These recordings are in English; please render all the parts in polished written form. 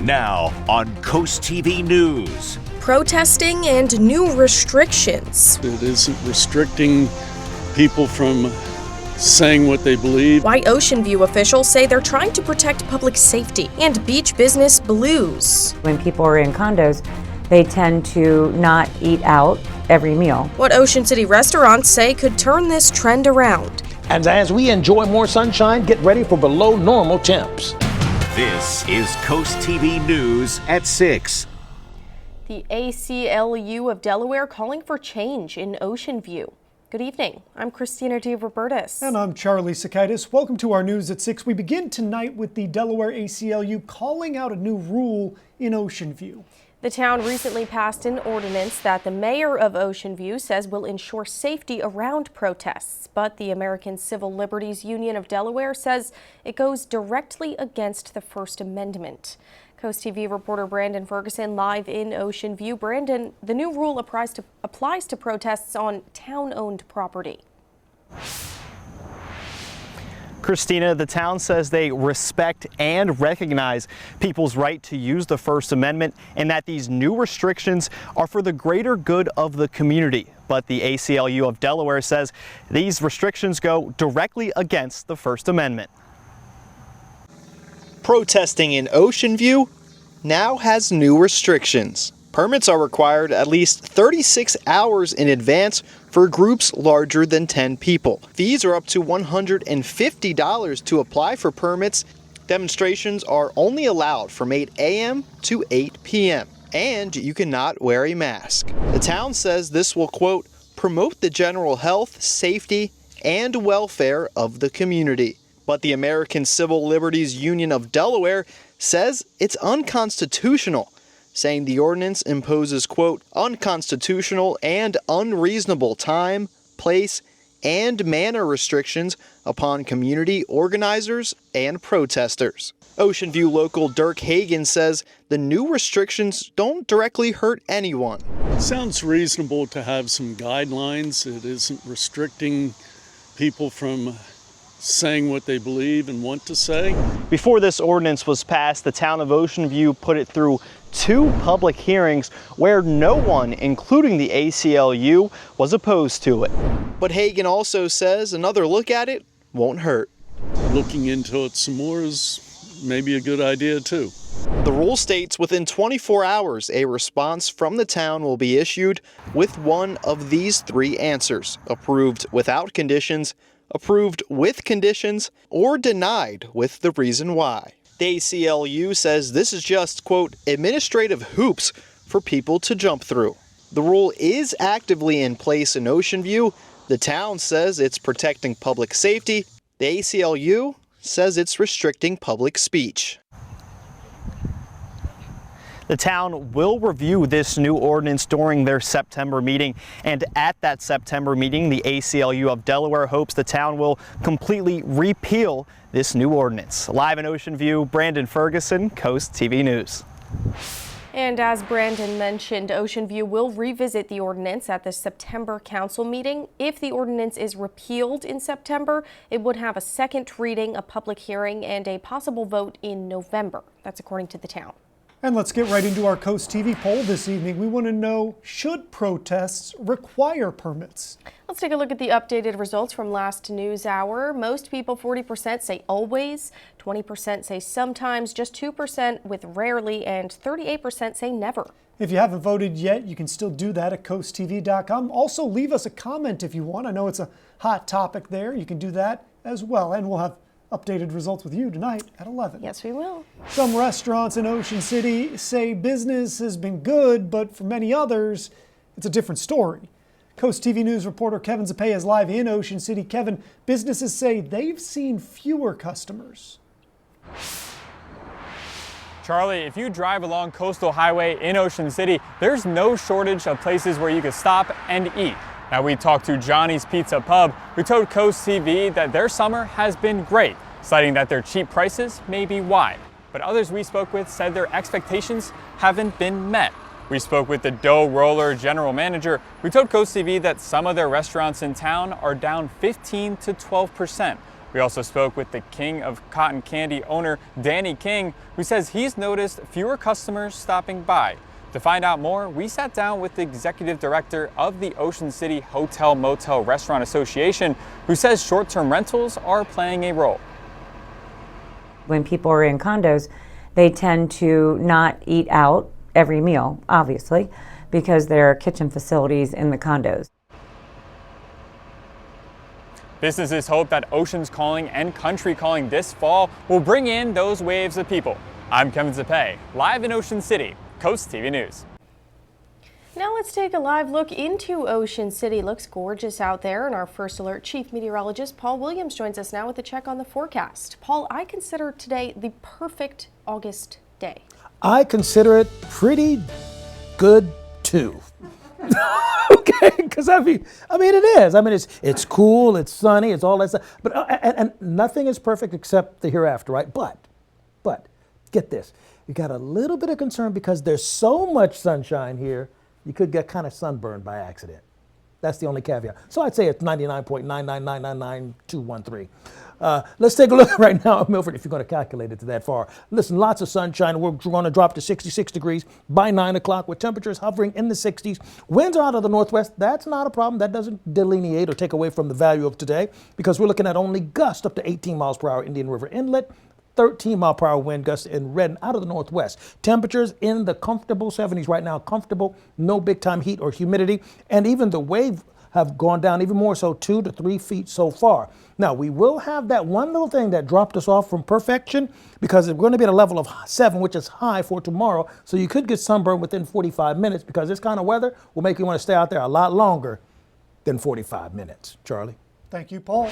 Now on CoastTV News. Protesting and new restrictions. It isn't restricting people from saying what they believe. Why Ocean View officials say they're trying to protect public safety. And beach business blues. When people are in condos, they tend to not eat out every meal. What Ocean City restaurants say could turn this trend around. And as we enjoy more sunshine, get ready for below normal temps. This is CoastTV News at 6. The ACLU of Delaware calling for change in Ocean View. Good evening. I'm Christina DeRobertis. And I'm Charlie Sakaitis. Welcome to our News at 6. We begin tonight with the Delaware ACLU calling out a new rule in Ocean View. The town recently passed an ordinance that the mayor of Ocean View says will ensure safety around protests. But the American Civil Liberties Union of Delaware says it goes directly against the First Amendment. CoastTV reporter Brandon Ferguson live in Ocean View. Brandon, the new rule applies to protests on town-owned property. Christina, the town says they respect and recognize people's right to use the First Amendment and that these new restrictions are for the greater good of the community. But the ACLU of Delaware says these restrictions go directly against the First Amendment. Protesting in Ocean View now has new restrictions. Permits are required at least 36 hours in advance for groups larger than 10 people. Fees are up to $150 to apply for permits. Demonstrations are only allowed from 8 a.m. to 8 p.m. and you cannot wear a mask. The town says this will, quote, promote the general health, safety, and welfare of the community. But the American Civil Liberties Union of Delaware says it's unconstitutional, saying the ordinance imposes, quote, unconstitutional and unreasonable time, place, and manner restrictions upon community organizers and protesters. Ocean View local Dirk Hagen says the new restrictions don't directly hurt anyone. It sounds reasonable to have some guidelines. It isn't restricting people from saying what they believe and want to say. Before this ordinance was passed, the town of Ocean View put it through 2 public hearings where no one, including the ACLU, was opposed to it. But Hagen also says another look at it won't hurt. Looking into it some more is maybe a good idea too. The rule states within 24 hours, a response from the town will be issued with one of these 3 answers: approved without conditions, approved with conditions, or denied with the reason why. The ACLU says this is just, quote, administrative hoops for people to jump through. The rule is actively in place in Ocean View. The town says it's protecting public safety. The ACLU says it's restricting public speech. The town will review this new ordinance during their September meeting, and at that September meeting, the ACLU of Delaware hopes the town will completely repeal this new ordinance. Live in Ocean View, Brandon Ferguson, CoastTV News. And as Brandon mentioned, Ocean View will revisit the ordinance at the September council meeting. If the ordinance is repealed in September, it would have a second reading, a public hearing, and a possible vote in November. That's according to the town. And let's get right into our Coast TV poll this evening. We want to know, should protests require permits? Let's take a look at the updated results from last news hour. Most people, 40%, say always, 20% say sometimes, just 2% with rarely, and 38% say never. If you haven't voted yet, you can still do that at coasttv.com. Also, leave us a comment if you want. I know it's a hot topic there. You can do that as well. And we'll have updated results with you tonight at 11. Yes, we will. Some restaurants in Ocean City say business has been good, but for many others, it's a different story. Coast TV News reporter Kevin Zapaya is live in Ocean City. Kevin, businesses say they've seen fewer customers. Charlie, if you drive along Coastal Highway in Ocean City, there's no shortage of places where you can stop and eat. Now, we talked to Johnny's Pizza Pub, who told Coast TV that their summer has been great, citing that their cheap prices may be wide. But others we spoke with said their expectations haven't been met. We spoke with the Dough Roller general manager, who told Coast TV that some of their restaurants in town are down 15 to 12%. We We also spoke with the king of cotton candy owner, Danny King, who says he's noticed fewer customers stopping by. To find out more, we sat down with the executive director of the Ocean City Hotel Motel Restaurant Association, who says short-term rentals are playing a role. When people are in condos, they tend to not eat out every meal, obviously, because there are kitchen facilities in the condos. Businesses hope that Oceans Calling and Country Calling this fall will bring in those waves of people. I'm Kevin Zapay, live in Ocean City, Coast TV News. Now let's take a live look into Ocean City. Looks gorgeous out there, and our First Alert Chief Meteorologist Paul Williams joins us now with a check on the forecast. Paul, I consider today the perfect August day. I consider it pretty good too. Okay, because I mean it is. I mean it's cool, it's sunny, it's all that stuff. But and nothing is perfect except the hereafter, right? But get this, you got a little bit of concern because there's so much sunshine here, you could get kind of sunburned by accident. That's the only caveat. So I'd say it's 99.999999213. Let's take a look right now at Milford if you're going to calculate it to that far. Listen, lots of sunshine. We're going to drop to 66 degrees by 9 o'clock with temperatures hovering in the 60s. Winds are out of the northwest. That's not a problem. That doesn't delineate or take away from the value of today because we're looking at only gusts up to 18 miles per hour Indian River Inlet. 13 mile per hour wind gusts in Redden out of the northwest. Temperatures in the comfortable 70s right now, comfortable, no big time heat or humidity, and even the wave have gone down even more so 2 to 3 feet so far. Now we will have that one little thing that dropped us off from perfection because we're going to be at a level of 7, which is high for tomorrow. So you could get sunburned within 45 minutes because this kind of weather will make you want to stay out there a lot longer than 45 minutes. Charlie. Thank you, Paul.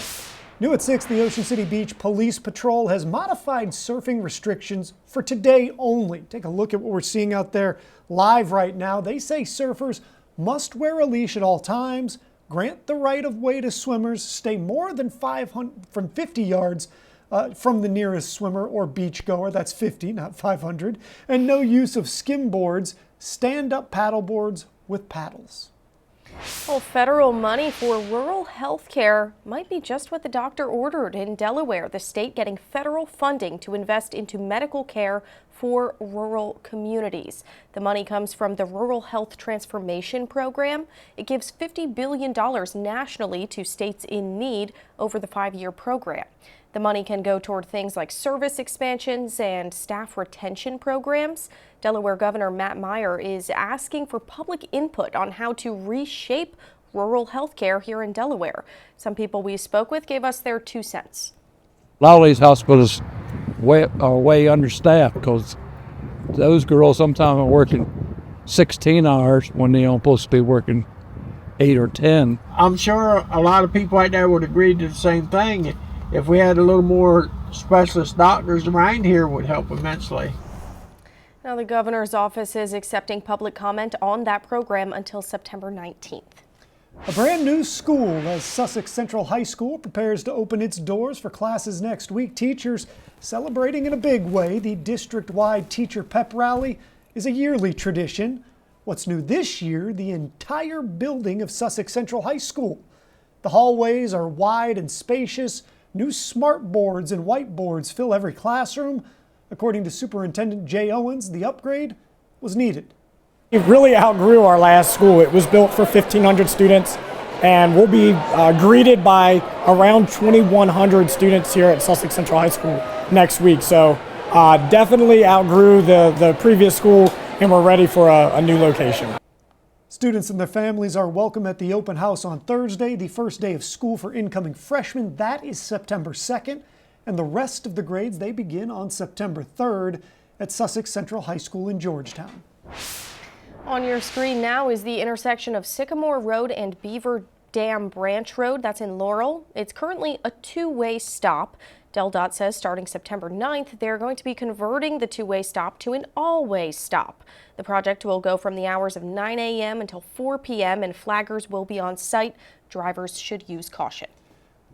New at 6, the Ocean City Beach Police Patrol has modified surfing restrictions for today only. Take a look at what we're seeing out there live right now. They say surfers must wear a leash at all times, grant the right of way to swimmers, stay more than 50 yards from the nearest swimmer or beach goer, that's 50, not 500, and no use of skim boards, stand-up paddle boards with paddles. Well, federal money for rural health care might be just what the doctor ordered in Delaware, the state getting federal funding to invest into medical care for rural communities. The money comes from the Rural Health Transformation Program. It gives $50 billion nationally to states in need over the 5-year program. The money can go toward things like service expansions and staff retention programs. Delaware Governor Matt Meyer is asking for public input on how to reshape rural health care here in Delaware. Some people we spoke with gave us their 2 cents. A lot of these hospitals are way understaffed because those girls sometimes are working 16 hours when they're supposed to be working 8 or 10. I'm sure a lot of people out there would agree to the same thing. If we had a little more specialist doctors around here, would help immensely. Now the governor's office is accepting public comment on that program until September 19th. A brand new school as Sussex Central High School prepares to open its doors for classes next week. Teachers celebrating in a big way. The district-wide teacher pep rally is a yearly tradition. What's new this year, the entire building of Sussex Central High School. The hallways are wide and spacious. New smart boards and whiteboards fill every classroom. According to Superintendent Jay Owens, the upgrade was needed. It really outgrew our last school. It was built for 1,500 students, and we'll be greeted by around 2,100 students here at Sussex Central High School next week. So definitely outgrew the previous school, and we're ready for a new location. Students and their families are welcome at the open house on Thursday, the first day of school for incoming freshmen. That is September 2nd, and the rest of the grades, they begin on September 3rd at Sussex Central High School in Georgetown. On your screen now is the intersection of Sycamore Road and Beaver Dam Branch Road. That's in Laurel. It's currently a 2-way stop. DelDOT says starting September 9th, they're going to be converting the 2-way stop to an all-way stop. The project will go from the hours of 9 a.m. until 4 p.m. and flaggers will be on site. Drivers should use caution.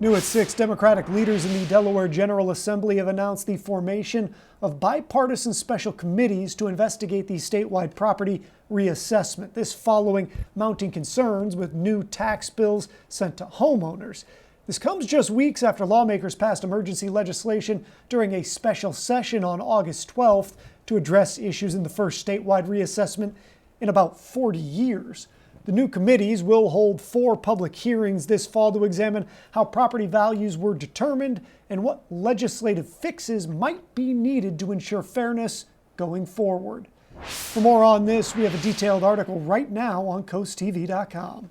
New at 6, Democratic leaders in the Delaware General Assembly have announced the formation of bipartisan special committees to investigate the statewide property reassessment. This following mounting concerns with new tax bills sent to homeowners. This comes just weeks after lawmakers passed emergency legislation during a special session on August 12th to address issues in the first statewide reassessment in about 40 years. The new committees will hold 4 public hearings this fall to examine how property values were determined and what legislative fixes might be needed to ensure fairness going forward. For more on this, we have a detailed article right now on CoastTV.com.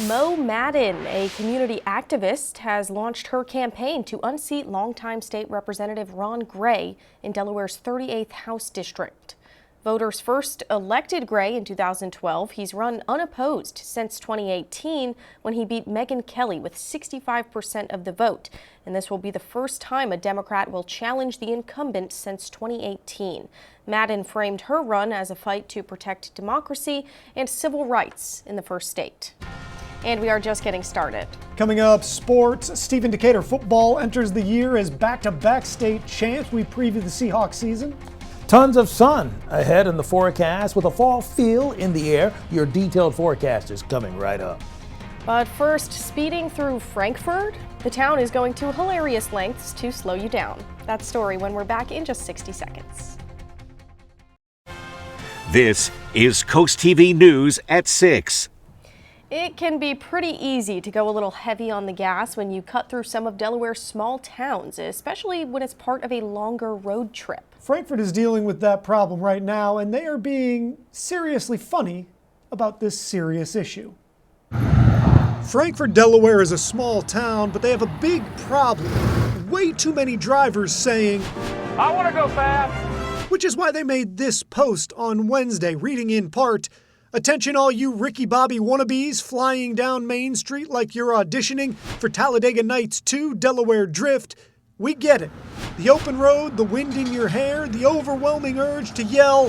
Mo Madden, a community activist, has launched her campaign to unseat longtime state representative Ron Gray in Delaware's 38th House District. Voters first elected Gray in 2012. He's run unopposed since 2018 when he beat Megyn Kelly with 65% of the vote. And this will be the first time a Democrat will challenge the incumbent since 2018. Madden framed her run as a fight to protect democracy and civil rights in the first state. And we are just getting started. Coming up, sports. Stephen Decatur football enters the year as back-to-back state champs. We preview the Seahawks season. Tons of sun ahead in the forecast with a fall feel in the air. Your detailed forecast is coming right up. But first, speeding through Frankfurt, the town is going to hilarious lengths to slow you down. That story when we're back in just 60 seconds. This is Coast TV News at 6. It can be pretty easy to go a little heavy on the gas when you cut through some of Delaware's small towns, especially when it's part of a longer road trip. Frankfurt is dealing with that problem right now, and they are being seriously funny about this serious issue. Frankfurt, Delaware is a small town, but they have a big problem. Way too many drivers saying, "I want to go fast," which is why they made this post on Wednesday, reading in part, "Attention all you Ricky Bobby wannabes flying down Main Street like you're auditioning for Talladega Nights 2 Delaware Drift. We get it. The open road, the wind in your hair, the overwhelming urge to yell,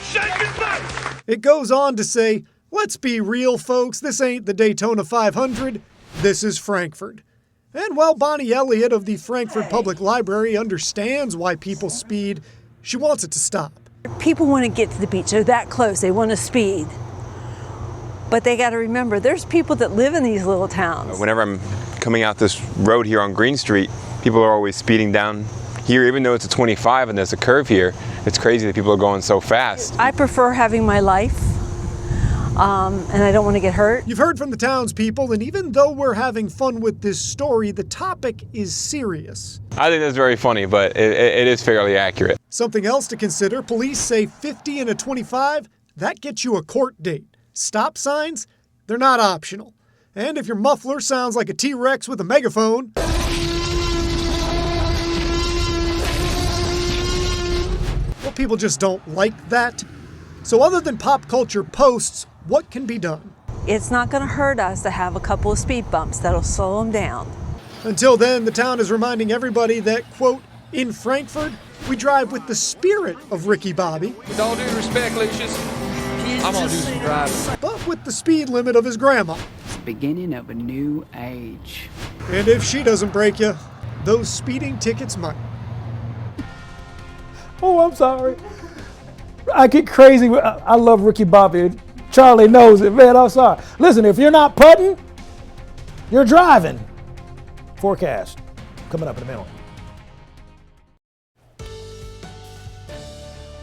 'Shake it back!'" It goes on to say, "Let's be real, folks. This ain't the Daytona 500. This is Frankfurt." And while Bonnie Elliott of the Frankfurt Public Library understands why people speed, she wants it to stop. People want to get to the beach. They're that close. They want to speed. But they got to remember, there's people that live in these little towns. Whenever I'm coming out this road here on Green Street, people are always speeding down here, even though it's a 25 and there's a curve here. It's crazy that people are going so fast. I prefer having my life, and I don't want to get hurt. You've heard from the townspeople, and even though we're having fun with this story, the topic is serious. I think that's very funny, but it is fairly accurate. Something else to consider, police say 50 and a 25, that gets you a court date. Stop signs, they're not optional. And if your muffler sounds like a T-Rex with a megaphone, well, people just don't like that. So other than pop culture posts, what can be done? It's not going to hurt us to have a couple of speed bumps that'll slow them down. Until then, the town is reminding everybody that, quote, "In Frankfurt, we drive with the spirit of Ricky Bobby." With all due respect, Lucius, I'm gonna do some driving. But with the speed limit of his grandma. It's the beginning of a new age. And if she doesn't break you, those speeding tickets might. Oh, I'm sorry. I get crazy. I love Ricky Bobby. Charlie knows it, man. I'm sorry. Listen, if you're not putting, you're driving. Forecast coming up in a minute.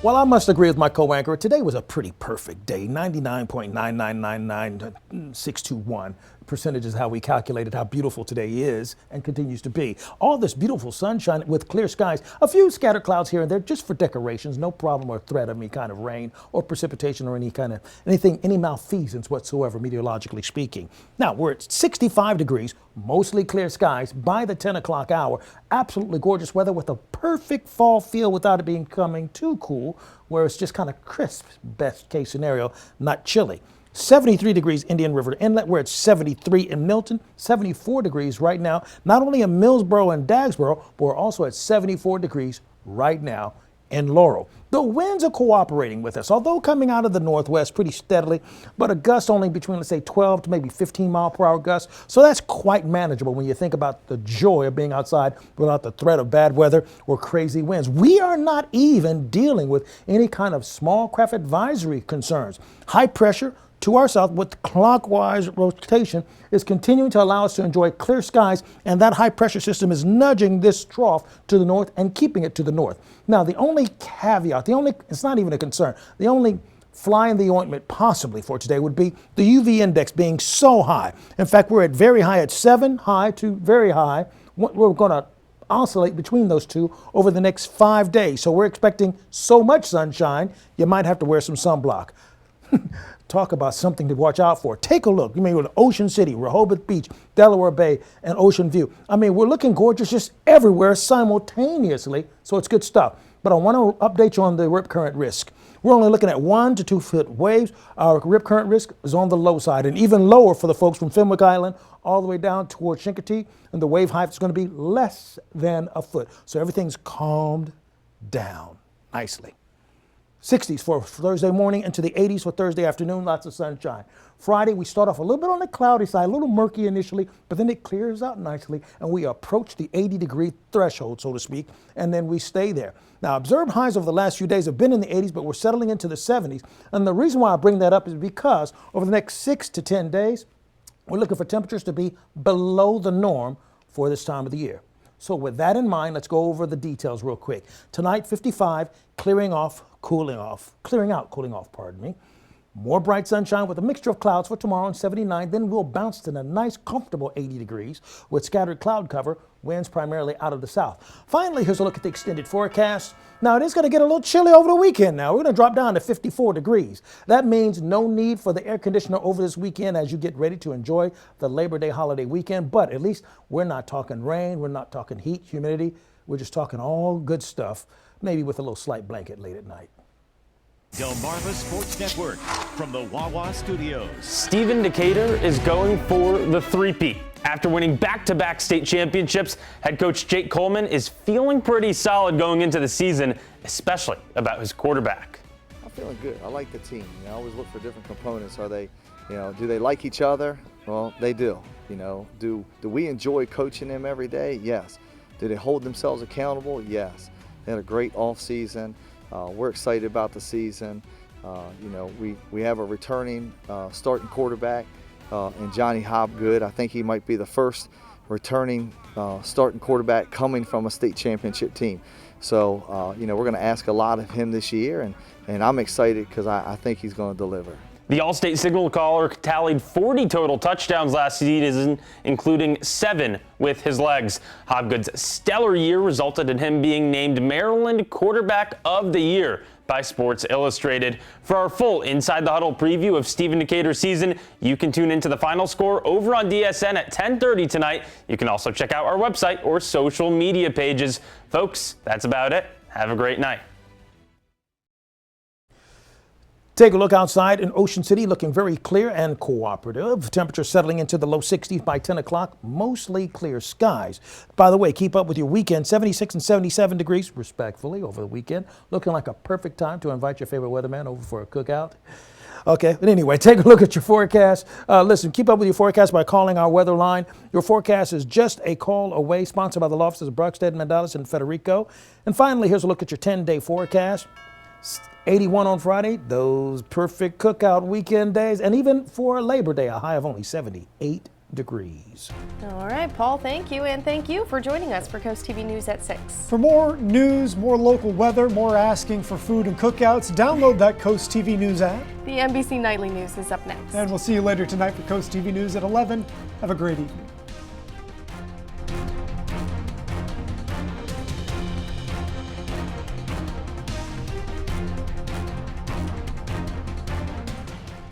Well, I must agree with my co-anchor. Today was a pretty perfect day. 99.9999621% is how we calculated how beautiful today is and continues to be. All this beautiful sunshine with clear skies. A few scattered clouds here and there just for decorations. No problem or threat of any kind of rain or precipitation or any malfeasance whatsoever, meteorologically speaking. Now, we're at 65 degrees, mostly clear skies by the 10 o'clock hour. Absolutely gorgeous weather with a perfect fall feel without it becoming too cool, where it's just kind of crisp, best case scenario, not chilly. 73 degrees Indian River Inlet. We're at 73 in Milton, 74 degrees right now, not only in Millsboro and Dagsboro, but we're also at 74 degrees right now in Laurel. The winds are cooperating with us, although coming out of the northwest pretty steadily, but a gust only between, let's say, 12 to maybe 15 mile per hour gusts. So that's quite manageable when you think about the joy of being outside without the threat of bad weather or crazy winds. We are not even dealing with any kind of small craft advisory concerns. High pressure, to our south with clockwise rotation is continuing to allow us to enjoy clear skies, and that high pressure system is nudging this trough to the north and keeping it to the north. Now, the only caveat, it's not even a concern, the only fly in the ointment possibly for today would be the UV index being so high. In fact, we're at very high at 7, high to very high. We're going to oscillate between those two over the next 5 days. So we're expecting so much sunshine, you might have to wear some sunblock. Talk about something to watch out for. Take a look. You may go to Ocean City, Rehoboth Beach, Delaware Bay, and Ocean View. I mean, we're looking gorgeous just everywhere simultaneously, so it's good stuff. But I want to update you on the rip current risk. We're only looking at 1 to 2 foot waves. Our rip current risk is on the low side, and even lower for the folks from Fenwick Island all the way down towards Chincoteague, and the wave height is going to be less than a foot. So everything's calmed down nicely. 60s for Thursday morning, into the 80s for Thursday afternoon, lots of sunshine. Friday, we start off a little bit on the cloudy side, a little murky initially, but then it clears out nicely, and we approach the 80-degree threshold, so to speak, and then we stay there. Now, observed highs over the last few days have been in the 80s, but we're settling into the 70s, and the reason why I bring that up is because over the next 6 to 10 days, we're looking for temperatures to be below the norm for this time of the year. So with that in mind, let's go over the details real quick. Tonight, 55, clearing out, cooling off, pardon me. More bright sunshine with a mixture of clouds for tomorrow and 79. Then we'll bounce to a nice, comfortable 80 degrees with scattered cloud cover, winds primarily out of the south. Finally, here's a look at the extended forecast. Now, it is going to get a little chilly over the weekend now. We're going to drop down to 54 degrees. That means no need for the air conditioner over this weekend as you get ready to enjoy the Labor Day holiday weekend. But at least we're not talking rain. We're not talking heat, humidity. We're just talking all good stuff, maybe with a little slight blanket late at night. Delmarva Sports Network from the Wawa Studios. Stephen Decatur is going for the three-peat. After winning back-to-back state championships, head coach Jake Coleman is feeling pretty solid going into the season, especially about his quarterback. I'm feeling good. I like the team. I always look for different components. Are they, do they like each other? Well, they do. Do we enjoy coaching them every day? Yes. Do they hold themselves accountable? Yes. They had a great off season. We're excited about the season. We have a returning starting quarterback in Johnny Hobgood. I think he might be the first returning starting quarterback coming from a state championship team. So, we're going to ask a lot of him this year, and I'm excited because I think he's going to deliver. The All-State signal caller tallied 40 total touchdowns last season, including 7 with his legs. Hobgood's stellar year resulted in him being named Maryland Quarterback of the Year by Sports Illustrated. For our full Inside the Huddle preview of Stephen Decatur's season, you can tune into the final score over on DSN at 10:30 tonight. You can also check out our website or social media pages. Folks, that's about it. Have a great night. Take a look outside in Ocean City, looking very clear and cooperative. Temperature settling into the low 60s by 10 o'clock, mostly clear skies. By the way, keep up with your weekend, 76 and 77 degrees, respectfully, over the weekend. Looking like a perfect time to invite your favorite weatherman over for a cookout. Okay, but anyway, take a look at your forecast. Listen, keep up with your forecast by calling our weather line. Your forecast is just a call away, sponsored by the law offices of Brockstead, Mandalis, and Federico. And finally, here's a look at your 10-day forecast. 81 on Friday, those perfect cookout weekend days, and even for Labor Day, a high of only 78 degrees. All right, Paul, thank you, and thank you for joining us for Coast TV News at 6. For more news, more local weather, more asking for food and cookouts, download that Coast TV News app. The NBC Nightly News is up next. And we'll see you later tonight for Coast TV News at 11. Have a great evening.